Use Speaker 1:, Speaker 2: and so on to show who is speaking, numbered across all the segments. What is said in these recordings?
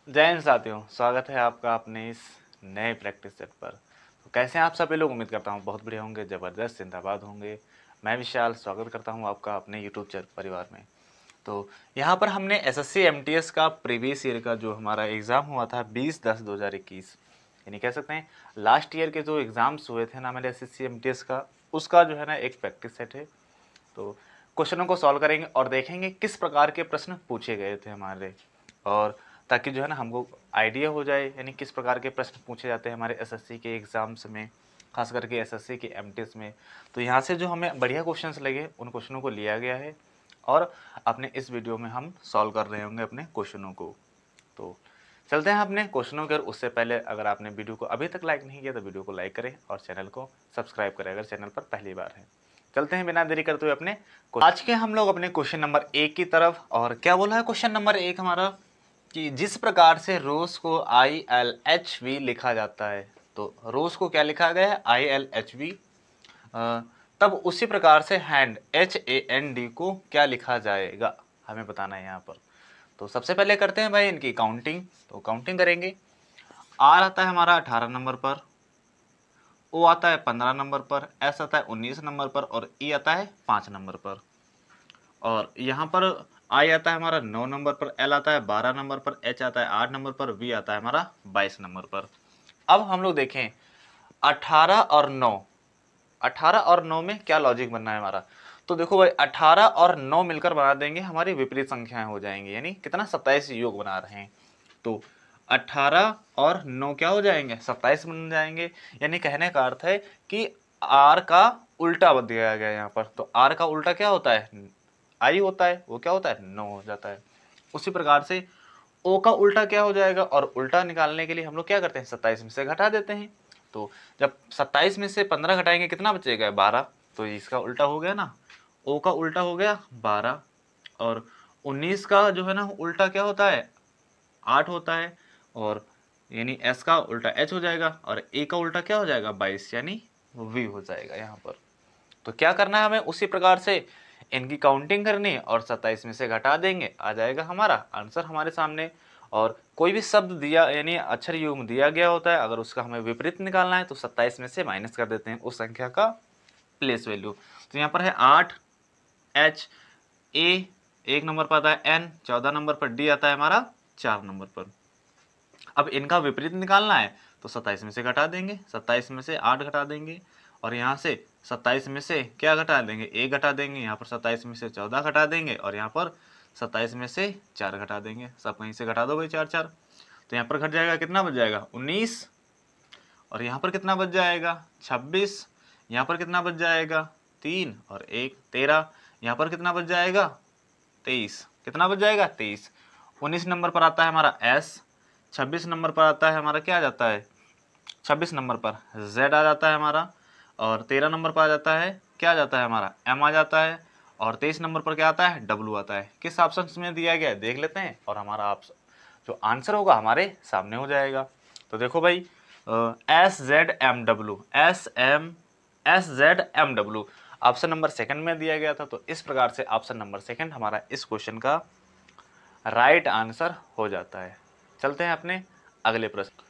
Speaker 1: जय हिंद साथियों, स्वागत है आपका अपने इस नए प्रैक्टिस सेट पर। तो कैसे हैं आप सभी लोग? उम्मीद करता हूँ बहुत बढ़िया होंगे, ज़बरदस्त जिंदाबाद होंगे। मैं विशाल स्वागत करता हूँ आपका अपने यूट्यूब परिवार में। तो यहाँ पर हमने एसएससी एमटीएस का प्रीवियस ईयर का जो हमारा एग्ज़ाम हुआ था 20/10/2021, यानी कह सकते हैं लास्ट ईयर के जो एग्ज़ाम्स हुए थे ना मेरे एसएससी एमटीएस का, उसका जो है ना एक प्रैक्टिस सेट है। तो क्वेश्चनों को सॉल्व करेंगे और देखेंगे किस प्रकार के प्रश्न पूछे गए थे हमारे, और ताकि जो है ना हमको आइडिया हो जाए यानी किस प्रकार के प्रश्न पूछे जाते हैं हमारे एसएससी के एग्ज़ाम्स में, खास करके एसएससी के एमटीएस में। तो यहाँ से जो हमें बढ़िया क्वेश्चंस लगे उन क्वेश्चनों को लिया गया है और अपने इस वीडियो में हम सॉल्व कर रहे होंगे अपने क्वेश्चनों को। तो चलते हैं अपने क्वेश्चनों की ओर। उससे पहले अगर आपने वीडियो को अभी तक लाइक नहीं किया तो वीडियो को लाइक करें और चैनल को सब्सक्राइब करें अगर चैनल पर पहली बार है। चलते हैं बिना देरी करते हुए अपने आज के हम लोग अपने क्वेश्चन नंबर 1 की तरफ। और क्या बोला है क्वेश्चन नंबर 1 हमारा कि जिस प्रकार से रोज को ILHV लिखा जाता है, तो रोज को क्या लिखा गया है ILHV, तब उसी प्रकार से हैंड HAND को क्या लिखा जाएगा, हमें बताना है यहाँ पर। तो सबसे पहले करते हैं भाई इनकी काउंटिंग। तो काउंटिंग करेंगे। R आता है हमारा 18 नंबर पर, O आता है 15 नंबर पर, S आता है 19 नंबर पर और E आता है 5 नंबर पर। और यहाँ पर I आता है हमारा 9 नंबर पर, L आता है 12 नंबर पर, H आता है 8 नंबर पर, V आता है हमारा 22 नंबर पर। अब हम लोग देखें 18 और 9, 18 और 9 में क्या लॉजिक बनना है हमारा। तो देखो भाई 18 और 9 मिलकर बना देंगे हमारी विपरीत संख्याएं हो जाएंगी, यानी कितना 27 योग बना रहे हैं। तो 18 और 9 क्या हो जाएंगे 27 बन जाएंगे। यानी कहने का अर्थ है कि R का उल्टा बन दिया गया यहाँ पर। तो R का उल्टा क्या होता है I होता है, वो क्या होता है 9 हो जाता है। उसी प्रकार से O का उल्टा क्या हो जाएगा, और उल्टा निकालने के लिए हम लोग क्या करते हैं 27 में से घटा देते हैं। तो जब 27 में से 15 घटाएंगे कितना बचेगा 12। तो इसका उल्टा हो गया ना, O का उल्टा हो गया 12, और 19 का जो है ना उल्टा क्या होता है 8 होता है, और यानी S का उल्टा H हो जाएगा, और A का उल्टा क्या हो जाएगा 22 यानी V हो जाएगा यहाँ पर। तो क्या करना है हमें उसी प्रकार से इनकी काउंटिंग करनी है और 27 में से घटा देंगे, आ जाएगा हमारा आंसर हमारे सामने। और कोई भी शब्द दिया यानी अक्षर युग्म दिया गया होता है, अगर उसका हमें विपरीत निकालना है तो 27 में से माइनस कर देते हैं उस संख्या का प्लेस वैल्यू। तो यहाँ पर है 8, H, A 1 नंबर पर आता है, N 14 नंबर पर, D आता है हमारा 4 नंबर पर। अब इनका विपरीत निकालना है तो 27 में से घटा देंगे, 27 में से 8 घटा देंगे, और यहाँ से 27 में से क्या घटा देंगे 1 घटा देंगे, यहाँ पर 27 में से 14 घटा देंगे, और यहाँ पर 27 में से 4 घटा देंगे। सब कहीं से घटा दो भाई 4 4, तो यहाँ पर घट जाएगा कितना बच जाएगा 19, और यहाँ पर कितना बच जाएगा 26, यहाँ पर कितना बच जाएगा 3 और 1 13, यहाँ पर कितना बच जाएगा 23, कितना बच जाएगा 23। 19 नंबर पर आता है हमारा S, 26 नंबर पर आता है हमारा क्या आ जाता है 26 नंबर पर Z आ जाता है हमारा, और 13 नंबर पर आ जाता है क्या आ जाता है हमारा M आ जाता है, और 23 नंबर पर क्या आता है W आता है। किस ऑप्शन में दिया गया है देख लेते हैं, और हमारा जो आंसर होगा हमारे सामने हो जाएगा। तो देखो भाई SZMW, SZMW option number second में दिया गया था। तो इस प्रकार से ऑप्शन नंबर सेकंड हमारा इस क्वेश्चन का राइट आंसर हो जाता है। चलते हैं अपने अगले प्रश्न।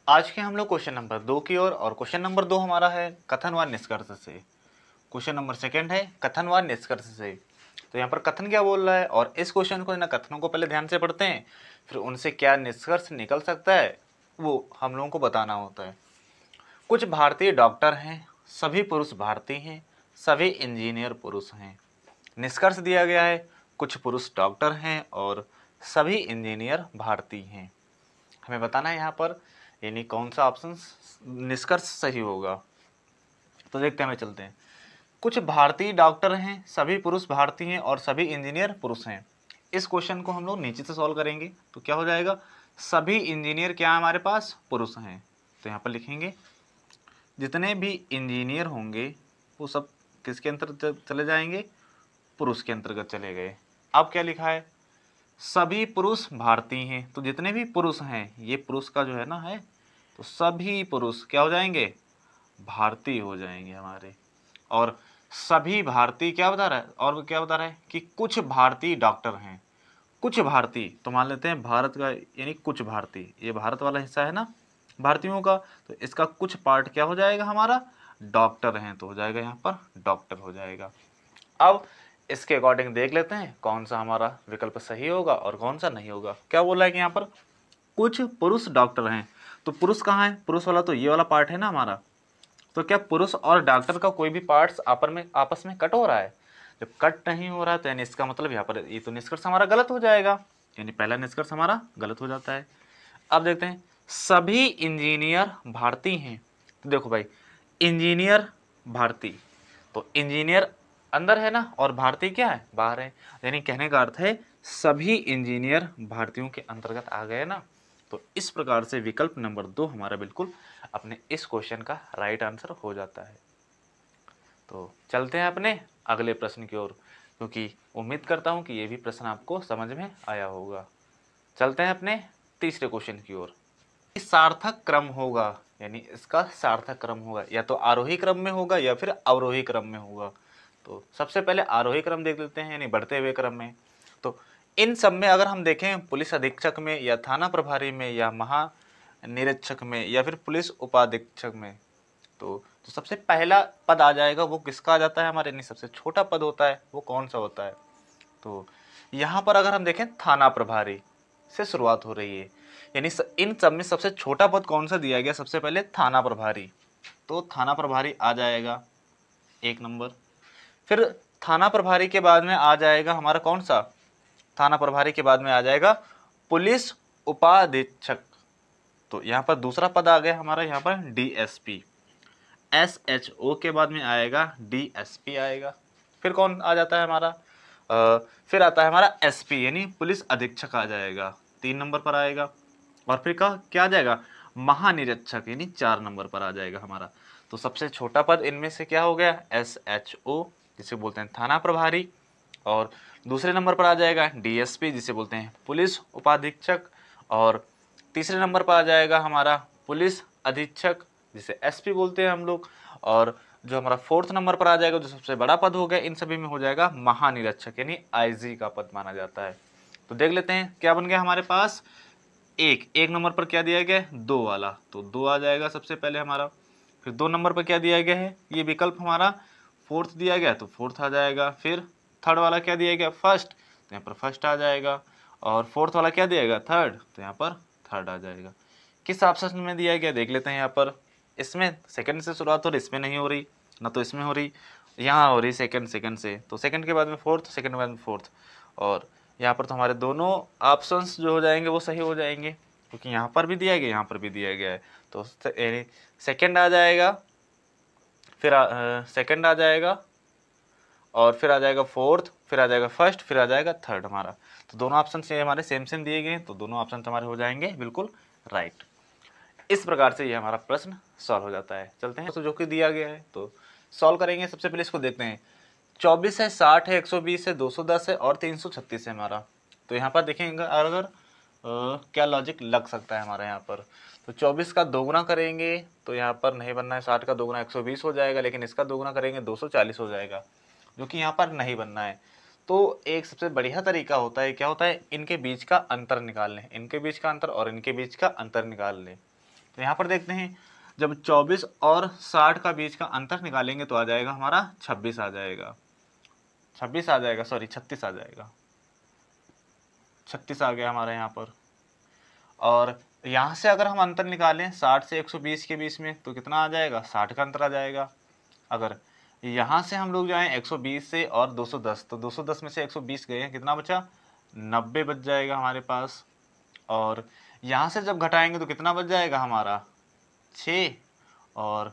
Speaker 1: आज के हम लोग क्वेश्चन नंबर 2 की ओर, और क्वेश्चन नंबर 2 हमारा है कथन व निष्कर्ष से। क्वेश्चन नंबर सेकंड है कथन व निष्कर्ष से। तो यहाँ पर कथन क्या बोल रहा है, और इस क्वेश्चन को ना कथनों को पहले ध्यान से पढ़ते हैं, फिर उनसे क्या निष्कर्ष निकल सकता है वो हम लोगों को बताना होता है। कुछ भारतीय डॉक्टर हैं, सभी पुरुष भारतीय हैं, सभी इंजीनियर पुरुष हैं। निष्कर्ष दिया गया है कुछ पुरुष डॉक्टर हैं और सभी इंजीनियर भारतीय हैं। हमें बताना है यहाँ पर यानी कौन सा ऑप्शन निष्कर्ष सही होगा। तो देखते हैं, हमें चलते हैं। कुछ भारतीय डॉक्टर हैं, सभी पुरुष भारतीय हैं और सभी इंजीनियर पुरुष हैं। इस क्वेश्चन को हम लोग नीचे से सॉल्व करेंगे। तो क्या हो जाएगा सभी इंजीनियर क्या हमारे पास पुरुष हैं। तो यहाँ पर लिखेंगे जितने भी इंजीनियर होंगे वो सब किसके अंतर्गत चले जाएंगे पुरुष के अंतर्गत चले गए। अब क्या लिखा है सभी पुरुष भारतीय हैं, तो जितने भी पुरुष हैं ये पुरुष का जो है ना है, तो सभी पुरुष क्या हो जाएंगे भारतीय हो जाएंगे हमारे। और सभी भारतीय क्या बता रहा है, और क्या बता रहा है कि कुछ भारतीय डॉक्टर हैं, कुछ भारतीय, तो मान लेते हैं भारत का, यानी कुछ भारतीय, ये भारत वाला हिस्सा है ना भारतीयों का, तो इसका कुछ पार्ट क्या हो जाएगा हमारा, डॉक्टर हैं, तो हो जाएगा यहाँ पर डॉक्टर हो जाएगा। अब इसके अकॉर्डिंग देख लेते हैं कौन सा हमारा विकल्प सही होगा और कौन सा नहीं होगा। क्या बोला है कि यहाँ पर कुछ पुरुष डॉक्टर हैं, तो पुरुष कहाँ है, पुरुष वाला तो ये वाला पार्ट है ना हमारा, तो क्या पुरुष और डॉक्टर का कोई भी पार्ट्स आपस में कट हो रहा है, जब कट नहीं हो रहा है तो यानी इसका मतलब यहाँ पर ये तो निष्कर्ष हमारा गलत हो जाएगा, यानी पहला निष्कर्ष हमारा गलत हो जाता है। अब देखते हैं सभी इंजीनियर भारतीय हैं, तो देखो भाई इंजीनियर भारतीय, तो इंजीनियर अंदर है ना और भारतीय क्या है, बाहर है, यानी कहने का अर्थ है सभी इंजीनियर भारतीयों के अंतर्गत आ गए ना। तो इस प्रकार से विकल्प नंबर 2 हमारा बिल्कुल अपने इस क्वेश्चन का राइट आंसर हो जाता है। तो चलते हैं अपने अगले प्रश्न की ओर, क्योंकि उम्मीद करता हूँ कि ये भी प्रश्न आपको समझ में आया होगा। चलते हैं अपने तीसरे क्वेश्चन की ओर। सार्थक क्रम होगा, यानी इसका सार्थक क्रम होगा, या तो आरोही क्रम में होगा या फिर अवरोही क्रम में होगा। तो सबसे पहले आरोही क्रम देख लेते हैं, यानी बढ़ते हुए क्रम में। तो इन सब में अगर हम देखें पुलिस अधीक्षक में या थाना प्रभारी में या महानिरीक्षक में या फिर पुलिस उपाधीक्षक में, तो सबसे पहला पद आ जाएगा वो किसका आ जाता है हमारे, यानी सबसे छोटा पद होता है वो कौन सा होता है। तो यहाँ पर अगर हम देखें थाना प्रभारी से शुरुआत हो रही है, यानी इन सब में सबसे छोटा पद कौन सा दिया गया, सबसे पहले थाना प्रभारी, तो थाना प्रभारी आ जाएगा 1 नंबर। फिर थाना प्रभारी के बाद में आ जाएगा हमारा कौन सा, थाना प्रभारी के बाद में आ जाएगा पुलिस उपाधीक्षक, तो यहाँ पर दूसरा पद आ गया हमारा यहाँ पर डीएसपी। SHO के बाद में आएगा DSP आएगा। फिर कौन आ जाता है हमारा, फिर आता है हमारा SP यानी पुलिस अधीक्षक आ जाएगा, 3 नंबर पर आएगा। और फिर क्या आ जाएगा, महानिरीक्षक यानी 4 नंबर पर आ जाएगा हमारा। तो सबसे छोटा पद इनमें से क्या हो गया, SHO जिसे बोलते हैं थाना प्रभारी, और दूसरे नंबर पर आ जाएगा DSP जिसे बोलते हैं पुलिस उपाधीक्षक, और तीसरे नंबर पर आ जाएगा हमारा पुलिस अधीक्षक जिसे SP बोलते हैं हम लोग, और जो हमारा 4th नंबर पर आ जाएगा जो सबसे बड़ा पद हो गया इन सभी में हो जाएगा महानिरीक्षक यानी IG का पद माना जाता है। तो देख लेते हैं क्या बन गया हमारे पास, एक नंबर पर क्या दिया गया है, 2 वाला, तो 2 आ जाएगा सबसे पहले हमारा। फिर 2 नंबर पर क्या दिया गया है, ये विकल्प हमारा 4th दिया गया तो 4th आ जाएगा। फिर 3rd वाला क्या दिया गया, फर्स्ट, तो यहाँ पर फर्स्ट आ जाएगा। और 4th वाला क्या दिया गया, 3rd, तो यहाँ पर 3rd आ जाएगा। किस ऑप्शन में दिया गया देख लेते हैं। यहाँ पर इसमें सेकंड से शुरुआत हो रही, इसमें नहीं हो रही, ना तो इसमें हो रही, यहाँ हो रही सेकंड से, तो सेकंड के बाद में 4th, सेकंड के बाद में 4th, और यहाँ पर तो हमारे दोनों ऑप्शंस जो हो जाएंगे वो सही हो जाएंगे, क्योंकि यहाँ पर भी दिया गया यहाँ पर भी दिया गया है। तो यानी सेकंड आ जाएगा, फिर सेकंड आ जाएगा, और फिर आ जाएगा 4th, फिर आ जाएगा फर्स्ट, फिर आ जाएगा 3rd हमारा। तो दोनों ऑप्शन से हमारे सेम दिए गए, तो दोनों ऑप्शन हमारे हो जाएंगे बिल्कुल राइट। इस प्रकार से ये हमारा प्रश्न सॉल्व हो जाता है। चलते हैं तो जो कि दिया गया है तो सॉल्व करेंगे। सबसे पहले इसको देखते हैं, 24 है, 60 है, 120 है, 210 है और 336 है हमारा। तो यहाँ पर देखेंगे अगर क्या लॉजिक लग सकता है हमारे यहाँ पर। तो 24 का दोगुना करेंगे तो यहाँ पर नहीं बनना है, 60 का दोगुना 120 हो जाएगा, लेकिन इसका दोगुना करेंगे 240 हो जाएगा, जो कि यहाँ पर नहीं बनना है। तो एक सबसे बढ़िया तरीका होता है, क्या होता है, इनके बीच का अंतर निकाल लें, इनके बीच का अंतर और इनके बीच का अंतर निकाल लें। तो यहाँ पर देखते हैं, जब 24 और 60 का बीच का अंतर निकालेंगे तो आ जाएगा हमारा 26 आ जाएगा, 26 आ जाएगा, सॉरी 36 आ जाएगा, 36 आ गया हमारे यहाँ पर। और यहाँ से अगर हम अंतर निकालें 60 से 120 के बीच में तो कितना आ जाएगा, 60 का अंतर आ जाएगा। अगर यहाँ से हम लोग जाएँ 120 से और 210, तो 210 में से 120 गए हैं, कितना बचा, 90 बच जाएगा हमारे पास। और यहाँ से जब घटाएंगे तो कितना बच जाएगा हमारा, 6 और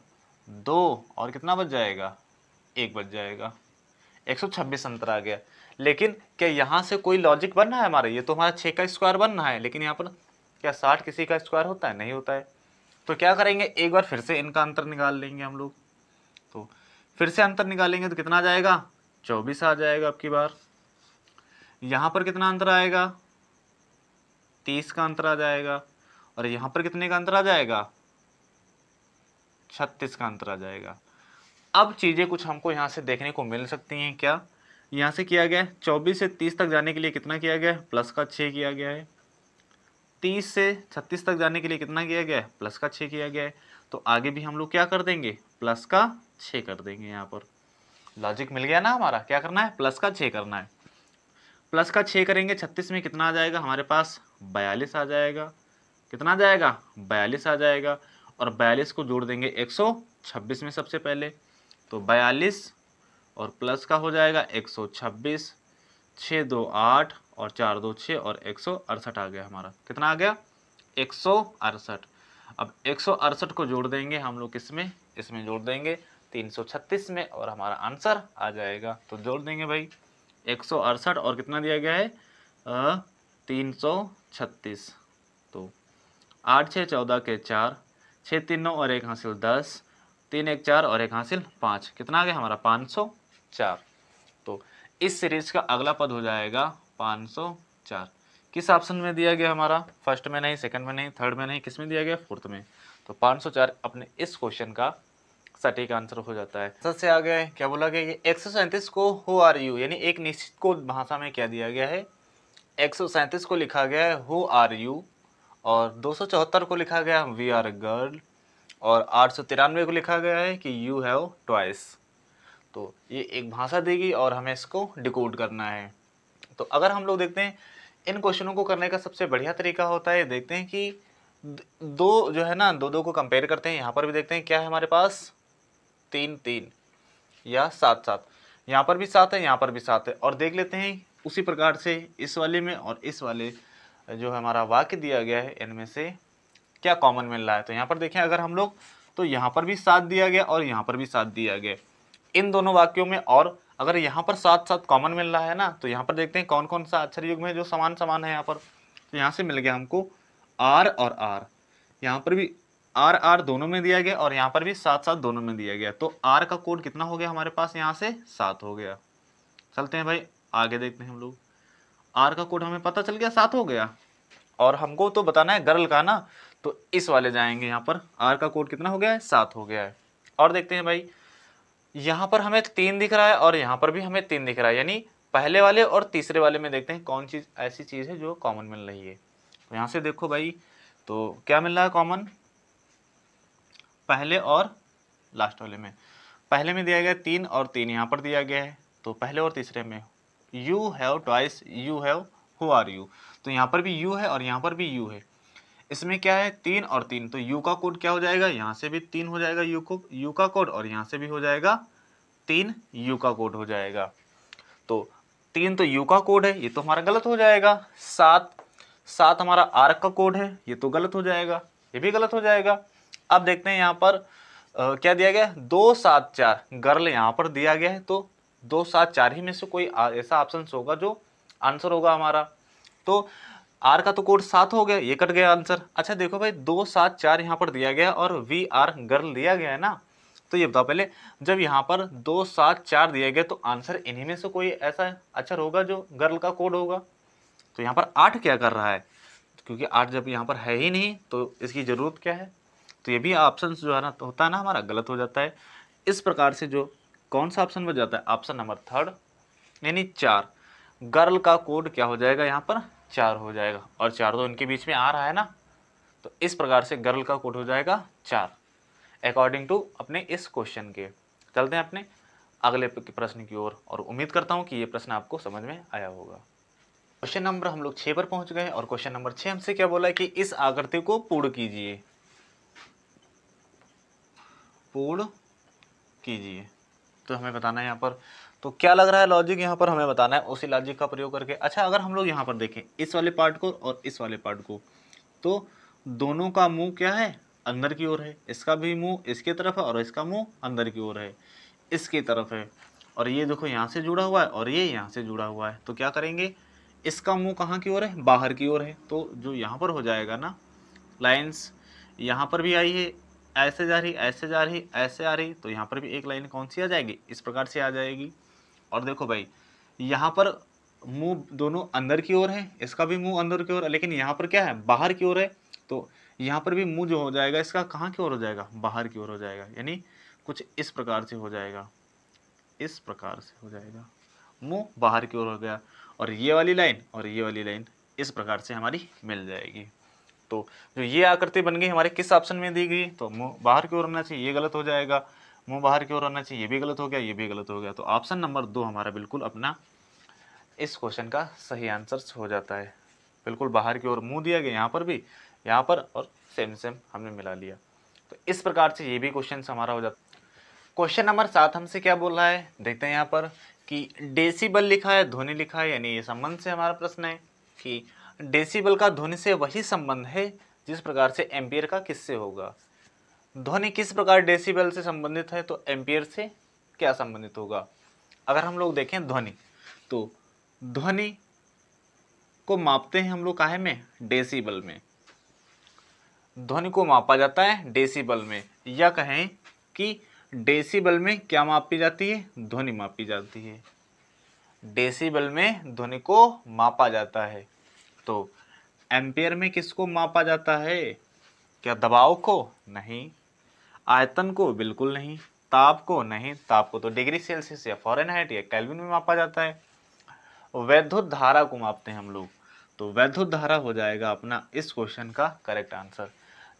Speaker 1: 2 और कितना बच जाएगा, 1 बच जाएगा, 126 अंतर आ गया। लेकिन क्या यहाँ से कोई लॉजिक बन रहा है हमारा, ये तो हमारा 6 का स्क्वायर बन रहा है, लेकिन यहाँ पर क्या 60 किसी का स्क्वायर होता है, नहीं होता है। तो क्या करेंगे, एक बार फिर से इनका अंतर निकाल लेंगे हम लोग। तो फिर से अंतर निकालेंगे तो कितना आ जाएगा, 24 आ जाएगा अब की बार। यहाँ पर कितना अंतर आएगा, 30 का अंतर आ जाएगा, और यहाँ पर कितने का अंतर आ जाएगा, 36 का अंतर आ जाएगा। अब चीज़ें कुछ हमको यहाँ से देखने को मिल सकती हैं, क्या, यहाँ से किया गया है 24 से 30 तक जाने के लिए कितना किया गया है, प्लस का 6 किया गया है। 30 से 36 तक जाने के लिए कितना किया गया है, प्लस का 6 किया गया है। तो आगे भी हम लोग क्या कर देंगे, प्लस का 6 कर देंगे। यहाँ पर लॉजिक मिल गया ना हमारा, क्या करना है, प्लस का 6 करना है। प्लस का 6 करेंगे, 36 में कितना आ जाएगा हमारे पास, 42 आ जाएगा। कितना आ जाएगा, 42 आ जाएगा। और 42 को जोड़ देंगे 126 में सबसे पहले, तो 42 और प्लस का हो जाएगा 126, 6 2 8 और 4 2 6 और 168 आ गया हमारा। कितना आ गया, 168। अब 168 को जोड़ देंगे हम लोग किसमें, इसमें जोड़ देंगे 336 में और हमारा आंसर आ जाएगा। तो जोड़ देंगे भाई 168 और कितना दिया गया है 336। तो 8 6 14 के 4, 6 3 9 और 1 हासिल 10, 3 1 4 और 1 हासिल 5, कितना आ गया हमारा 504। तो इस सीरीज का अगला पद हो जाएगा 504। किस ऑप्शन में दिया गया हमारा, फर्स्ट में नहीं, सेकंड में नहीं, थर्ड में नहीं, किस में दिया गया, फोर्थ में। तो 504 अपने इस क्वेश्चन का सटीक आंसर हो जाता है। सबसे आगे क्या बोला गया, ये 137 को हु आर यू, यानी एक निश्चित को भाषा में क्या दिया गया है, 137 को लिखा गया है हु आर यू, और 274 को लिखा गया वी आर अ गर्ल, और 893 को लिखा गया है कि यू हैव ट्वाइस। तो ये एक भाषा देगी और हमें इसको डिकोड करना है। तो अगर हम लोग देखते हैं इन क्वेश्चनों को करने का सबसे बढ़िया तरीका होता है, देखते हैं कि दो जो है ना, दो को कंपेयर करते हैं। यहाँ पर भी देखते हैं क्या है हमारे पास, 3 3 या 7 7, यहाँ पर भी 7 है, यहाँ पर भी 7 है। और देख लेते हैं उसी प्रकार से इस वाले में और इस वाले जो हमारा वाक्य दिया गया है इनमें से क्या कॉमन मिल रहा है। तो यहाँ पर देखें अगर हम लोग, तो यहाँ पर भी 7 दिया गया और यहाँ पर भी 7 दिया गया इन दोनों वाक्यों में। और अगर यहाँ पर 7 7 कॉमन मिल रहा है ना, तो यहाँ पर देखते हैं कौन कौन सा अक्षर युग्म है जो समान समान है यहाँ पर। तो यहाँ से मिल गया हमको आर और आर, यहाँ पर भी आर आर दोनों में दिया गया और यहाँ पर भी 7 7 दोनों में दिया गया। तो आर का कोड कितना हो गया हमारे पास, यहाँ से 7 हो गया। चलते हैं भाई आगे देखते हैं हम लोग। आर का कोड हमें पता चल गया 7 हो गया, और हमको तो बताना है गर्ल का ना, तो इस वाले जाएंगे। यहाँ पर आर का कोड कितना हो गया है, 7 हो गया है। और देखते हैं भाई, यहाँ पर हमें 3 दिख रहा है और यहाँ पर भी हमें 3 दिख रहा है, यानी पहले वाले और तीसरे वाले में देखते हैं कौन चीज़ ऐसी चीज़ है जो कॉमन मिल रही है। तो यहाँ से देखो भाई, तो क्या मिल रहा है कॉमन, पहले और लास्ट वाले में। पहले में दिया गया 3 और 3 यहाँ पर दिया गया है, तो पहले और तीसरे में you have twice, you have who are you, तो यहाँ पर भी यू है और यहाँ पर भी यू है। इसमें क्या है 3 और 3, तो यू का कोड क्या हो जाएगा, यहाँ से भी 3 हो जाएगा यू का कोड, और यहाँ से भी हो जाएगा 3 यू का कोड हो जाएगा। तो 3 तो यू का कोड है, ये तो हमारा गलत हो जाएगा। 7 हमारा आर का कोड है, ये तो गलत हो जाएगा, ये भी गलत हो जाएगा। अब देखते हैं यहाँ पर क्या दिया गया, 2 7 4 गर्ल यहाँ पर दिया गया है, तो 2 7 4 ही में से कोई ऐसा ऑप्शन होगा जो आंसर होगा हमारा। तो आर का तो कोड 7 हो गया, ये कट गया आंसर। अच्छा देखो भाई 2 7 4 यहाँ पर दिया गया और वी आर गर्ल दिया गया है ना, तो ये बताओ पहले, जब यहाँ पर 2 7 4 दिया गया तो आंसर इन्हीं में से कोई ऐसा अक्षर होगा जो गर्ल का कोड होगा। तो यहाँ पर 8 क्या कर रहा है, क्योंकि 8 जब यहाँ पर है ही नहीं तो इसकी ज़रूरत क्या है। तो ये भी ऑप्शन जो है ना, तो होता है ना हमारा, गलत हो जाता है। इस प्रकार से जो कौन सा ऑप्शन बच जाता है, ऑप्शन नंबर 3 यानी 4, गर्ल का कोड क्या हो जाएगा यहाँ पर, 4 हो जाएगा। और 4 तो इनके बीच में आ रहा है ना, तो इस प्रकार से गर्ल का कोड हो जाएगा 4 अकॉर्डिंग टू अपने इस क्वेश्चन के। चलते हैं अपने अगले प्रश्न की ओर, और उम्मीद करता हूँ कि ये प्रश्न आपको समझ में आया होगा। क्वेश्चन नंबर हम लोग 6 पर पहुंच गए, और क्वेश्चन नंबर 6 हमसे क्या बोला है कि इस आकृति को पूर्ण कीजिए, पूर्ण कीजिए। तो हमें बताना है यहाँ पर, तो क्या लग रहा है लॉजिक यहाँ पर हमें बताना है उसी लॉजिक का प्रयोग करके। अच्छा अगर हम लोग यहाँ पर देखें इस वाले पार्ट को और इस वाले पार्ट को, तो दोनों का मुंह क्या है, अंदर की ओर है। इसका भी मुंह इसकी तरफ है और इसका मुंह अंदर की ओर है, इसकी तरफ है। और ये देखो यहाँ से जुड़ा हुआ है और ये यहाँ से जुड़ा हुआ है। तो क्या करेंगे, इसका मुंह कहाँ की ओर है, बाहर की ओर है। तो जो यहाँ पर हो जाएगा ना, लाइन्स यहाँ पर भी आई है, ऐसे जा रही, ऐसे जा रही, ऐसे आ रही, तो यहाँ पर भी एक लाइन कौन सी आ जाएगी, इस प्रकार से आ जाएगी। और देखो भाई यहाँ पर मुंह दोनों अंदर की ओर है, इसका भी मुंह अंदर की ओर है, लेकिन यहाँ पर क्या है, बाहर की ओर है। तो यहाँ पर भी मुंह जो हो जाएगा इसका कहाँ की ओर हो जाएगा, बाहर की ओर हो जाएगा, यानी कुछ इस प्रकार से हो जाएगा, इस प्रकार से हो जाएगा। मुंह बाहर की ओर हो गया, और ये वाली लाइन और ये वाली लाइन इस प्रकार से हमारी मिल जाएगी। तो जो ये आकृति बन गई हमारे किस ऑप्शन में दी गई, तो मुंह बाहर की ओर होना चाहिए, ये गलत हो जाएगा। मुंह बाहर की ओर होना चाहिए, ये भी गलत हो गया, ये भी गलत हो गया। तो ऑप्शन नंबर 2 हमारा बिल्कुल अपना इस क्वेश्चन का सही आंसर हो जाता है। बिल्कुल बाहर की ओर मुंह दिया गया, यहाँ पर भी, यहाँ पर, और सेम सेम हमने मिला लिया। तो इस प्रकार से ये भी क्वेश्चन हमारा हो जाता है। क्वेश्चन नंबर 7 हमसे क्या बोल रहा है, देखते हैं यहाँ पर कि डेसिबल लिखा है, ध्वनि लिखा है, यानी ये संबंध से हमारा प्रश्न है कि डेसिबल का ध्वनि से वही संबंध है जिस प्रकार से एम्पियर का किससे होगा। ध्वनि किस प्रकार डेसिबल से संबंधित है, तो एम्पियर से क्या संबंधित होगा। अगर हम लोग देखें ध्वनि, तो ध्वनि को मापते हैं हम लोग काहे में, डेसिबल में। ध्वनि को मापा जाता है डेसिबल में, या कहें कि डेसिबल में क्या मापी जाती है, ध्वनि मापी जाती है। डेसिबल में ध्वनि को मापा जाता है। तो एम्पियर में किसको मापा जाता है, क्या दबाव को, नहीं। आयतन को, बिल्कुल नहीं। ताप को, नहीं। ताप को तो डिग्री सेल्सियस या फ़ारेनहाइट या केल्विन में मापा जाता है। वैद्युत धारा को मापते हैं हम लोग, तो वैद्युत धारा हो जाएगा अपना इस क्वेश्चन का करेक्ट आंसर।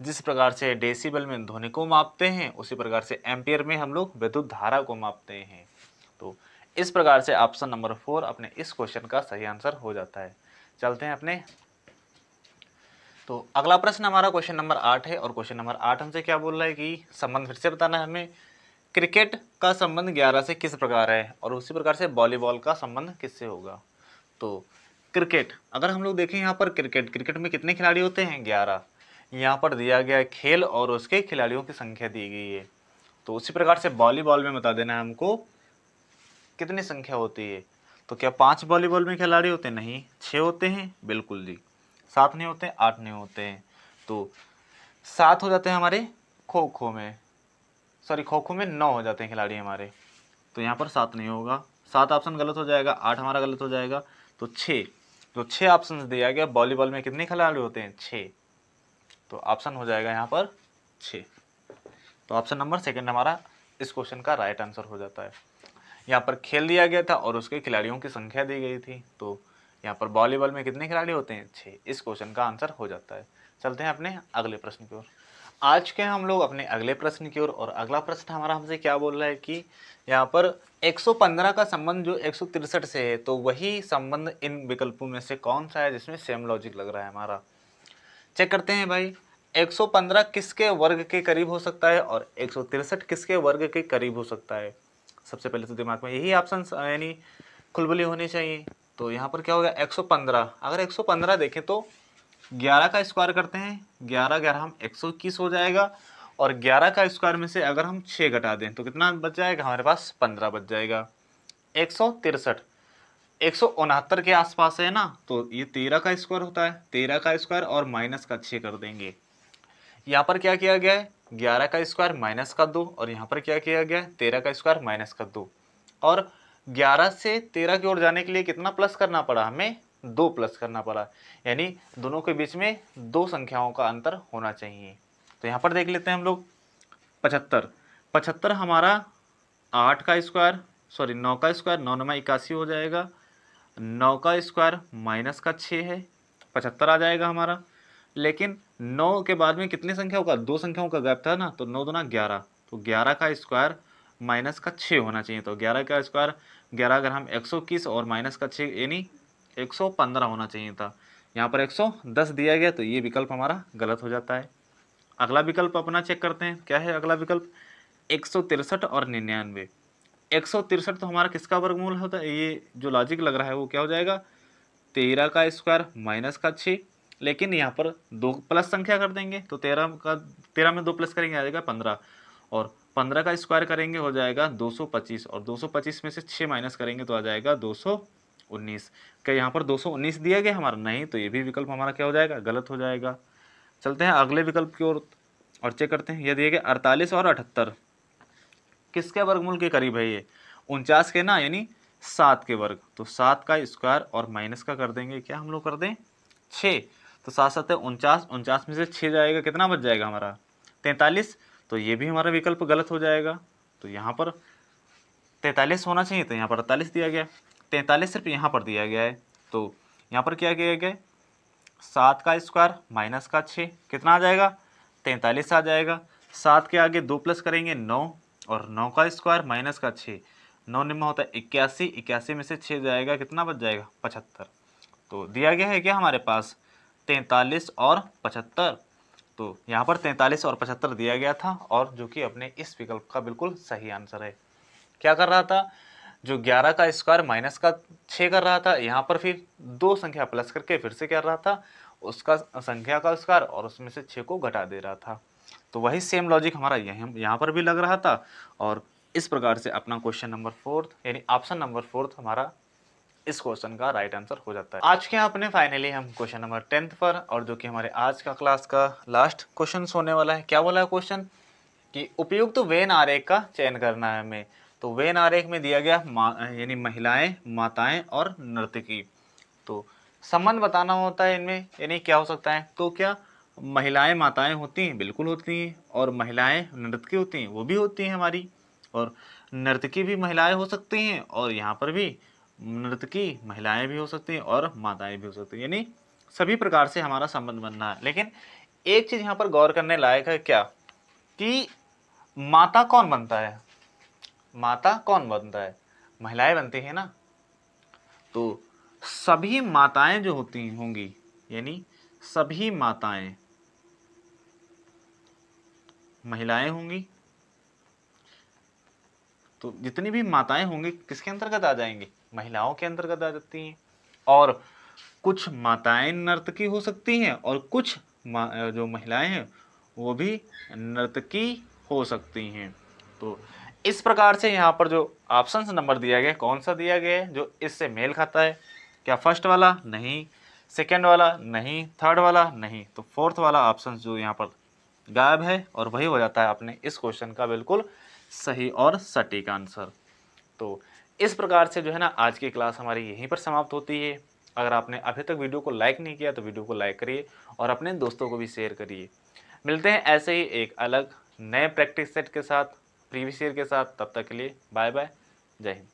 Speaker 1: जिस प्रकार से डेसिबल में ध्वनि को मापते हैं, उसी प्रकार से एम्पियर में हम लोग विद्युत धारा को मापते हैं। तो इस प्रकार से ऑप्शन नंबर 4 अपने इस क्वेश्चन का सही आंसर हो जाता है। चलते हैं अपने, तो अगला प्रश्न हमारा क्वेश्चन नंबर 8 है, और क्वेश्चन नंबर 8 हमसे क्या बोल रहा है कि संबंध फिर से बताना है हमें। क्रिकेट का संबंध 11 से किस प्रकार है, और उसी प्रकार से वॉलीबॉल का संबंध किससे होगा। तो क्रिकेट, अगर हम लोग देखें यहाँ पर क्रिकेट में कितने खिलाड़ी होते हैं, 11। यहाँ पर दिया गया है खेल और उसके खिलाड़ियों की संख्या दी गई है। तो उसी प्रकार से वॉलीबॉल में बता देना है हमको कितनी संख्या होती है। तो क्या 5 वॉलीबॉल में खिलाड़ी होते हैं, नहीं। 6 होते हैं, बिल्कुल जी। 7 नहीं होते, 8 नहीं होते हैं। तो 7 हो जाते हैं हमारे खो खो में 9 हो जाते हैं खिलाड़ी हमारे। तो यहाँ पर 7 नहीं होगा, 7 ऑप्शन गलत हो जाएगा, 8 हमारा गलत हो जाएगा। तो 6, तो 6 ऑप्शन दिया गया। वॉलीबॉल में कितने खिलाड़ी होते हैं, 6। तो ऑप्शन हो जाएगा यहाँ पर 6। तो ऑप्शन नंबर 2 हमारा इस क्वेश्चन का राइट आंसर हो जाता है। यहाँ पर खेल दिया गया था और उसके खिलाड़ियों की संख्या दी गई थी। तो यहाँ पर वॉलीबॉल में कितने खिलाड़ी होते हैं, 6। इस क्वेश्चन का आंसर हो जाता है। चलते हैं अपने अगले प्रश्न की ओर। आज के हम लोग अपने अगले प्रश्न की ओर, और अगला प्रश्न हमारा हमसे क्या बोल रहा है कि यहाँ पर 115 का संबंध जो 163 से है, तो वही संबंध इन विकल्पों में से कौन सा है जिसमें सेम लॉजिक लग रहा है हमारा। चेक करते हैं भाई, 115 किसके वर्ग के करीब हो सकता है और 163 किसके वर्ग के करीब हो सकता है। सबसे पहले तो दिमाग में यही ऑप्शन यानी खुलबुली होनी चाहिए। तो यहाँ पर क्या होगा, 115। अगर 115 देखें तो 11 का स्क्वायर करते हैं, 11 हम 121 हो जाएगा। और 11 का स्क्वायर में से अगर हम 6 घटा दें तो कितना बच जाएगा हमारे पास, 15 बच जाएगा। 163 169 के आसपास है ना, तो ये 13 का स्क्वायर होता है। 13 का स्क्वायर और माइनस का 6 कर देंगे। यहाँ पर क्या किया गया है, 11 का स्क्वायर माइनस का 2, और यहाँ पर क्या किया गया है, 13 का स्क्वायर माइनस का 2। और 11 से 13 की ओर जाने के लिए कितना प्लस करना पड़ा, हमें 2 प्लस करना पड़ा। यानी दोनों के बीच में 2 संख्याओं का अंतर होना चाहिए। तो यहाँ पर देख लेते हैं हम लोग 75 हमारा 8 का स्क्वायर 9 का स्क्वायर, 9 9 81 हो जाएगा। 9 का स्क्वायर माइनस का 6 है, 75 आ जाएगा हमारा। लेकिन 9 के बाद में कितनी संख्याओं का, 2 संख्याओं का गैप था ना, तो 9 दूना 11। तो 11 का स्क्वायर माइनस का 6 होना चाहिए। तो 11 का स्क्वायर 11 अगर हम 121 और माइनस का 6 यानी 115 होना चाहिए था। यहाँ पर 110 दिया गया, तो ये विकल्प हमारा गलत हो जाता है। अगला विकल्प अपना चेक करते हैं, क्या है अगला विकल्प, 163 और 99। 163 तो हमारा किसका वर्गमूल होता है, ये जो लॉजिक लग रहा है वो क्या हो जाएगा, 13 का स्क्वायर माइनस का 6। लेकिन यहाँ पर 2 प्लस संख्या कर देंगे, तो 13 में 2 प्लस करेंगे आ जाएगा 15, और 15 का स्क्वायर करेंगे हो जाएगा 225, और 225 में से 6 माइनस करेंगे तो आ जाएगा 219। क्या यहाँ पर 219 दिया गया हमारा, नहीं। तो ये भी विकल्प हमारा क्या हो जाएगा, गलत हो जाएगा। चलते हैं अगले विकल्प की ओर और चेक करते हैं। यह दिए गए 48 और 78 किसके वर्गमूल के करीब है, ये 49 के ना, यानी 7 के वर्ग। तो 7 का स्क्वायर और माइनस का कर देंगे, क्या हम लोग कर दें 6। तो 7 7 49, 49 में से 6 जाएगा, कितना बच जाएगा हमारा 43। तो ये भी हमारा विकल्प गलत हो जाएगा। तो यहाँ पर 43 होना चाहिए, तो यहाँ पर 48 दिया गया। 43 सिर्फ यहाँ पर दिया गया है, तो यहाँ पर क्या किया गया है, 7 का स्क्वायर माइनस का 6 कितना आ जाएगा, 43 आ जाएगा। 7 के आगे 2 प्लस करेंगे 9, और 9 का स्क्वायर माइनस का 6, 9 निम्न होता है 81, 81 में से 6 जाएगा, कितना बच जाएगा, 75। तो दिया गया है क्या हमारे पास, 43 और 75। तो यहाँ पर 43 और 75 दिया गया था, और जो कि अपने इस विकल्प का बिल्कुल सही आंसर है। क्या कर रहा था, जो 11 का स्क्वायर माइनस का 6 कर रहा था, यहाँ पर फिर 2 संख्या प्लस करके फिर से कर रहा था उसका संख्या का स्क्वायर, और उसमें से 6 को घटा दे रहा था। तो वही सेम लॉजिक हमारा यहाँ पर भी लग रहा था, और इस प्रकार से अपना क्वेश्चन नंबर 4 यानी ऑप्शन नंबर 4 हमारा इस क्वेश्चन का राइट आंसर हो जाता है। आज के अपने फाइनली हम क्वेश्चन नंबर 10 पर, और जो कि हमारे आज का क्लास का लास्ट क्वेश्चन होने वाला है। क्या बोला है क्वेश्चन, कि उपयुक्त वेन आरेख का चयन करना है हमें। तो वेन आरेख में दिया गया यानी महिलाएं, माताएं और नर्तकी। तो संबंध बताना होता है इनमें, यानी क्या हो सकता है, तो क्या महिलाएं माताएं होती हैं, बिल्कुल होती हैं, और महिलाएं नर्तकी होती हैं, वो भी होती हैं हमारी, और नर्तकी भी महिलाएं हो सकती हैं, और यहाँ पर भी नर्तकी महिलाएं भी हो सकती हैं और माताएं भी हो सकती हैं, यानी सभी प्रकार से हमारा संबंध बनना है। लेकिन एक चीज यहाँ पर गौर करने लायक है, क्या कि माता कौन बनता है, माता कौन बनता है, महिलाएं बनती है ना। तो सभी माताएं जो होती होंगी, यानी सभी माताएं महिलाएं होंगी, तो जितनी भी माताएं होंगी किसके अंतर्गत आ जाएंगी, महिलाओं के अंतर्गत आ जाती हैं। और कुछ माताएं नर्तकी हो सकती हैं, और कुछ जो महिलाएं हैं वो भी नर्तकी हो सकती हैं। तो इस प्रकार से यहाँ पर जो ऑप्शन नंबर दिया गया, कौन सा दिया गया है जो इससे मेल खाता है, क्या फर्स्ट वाला नहीं, सेकंड वाला नहीं, थर्ड वाला नहीं, तो फोर्थ वाला ऑप्शन जो यहाँ पर गायब है, और वही हो जाता है अपने इस क्वेश्चन का बिल्कुल सही और सटीक आंसर। तो इस प्रकार से जो है ना आज की क्लास हमारी यहीं पर समाप्त होती है। अगर आपने अभी तक वीडियो को लाइक नहीं किया तो वीडियो को लाइक करिए, और अपने दोस्तों को भी शेयर करिए। मिलते हैं ऐसे ही एक अलग नए प्रैक्टिस सेट के साथ, प्रीवियस ईयर के साथ। तब तक के लिए बाय बाय, जय हिंद।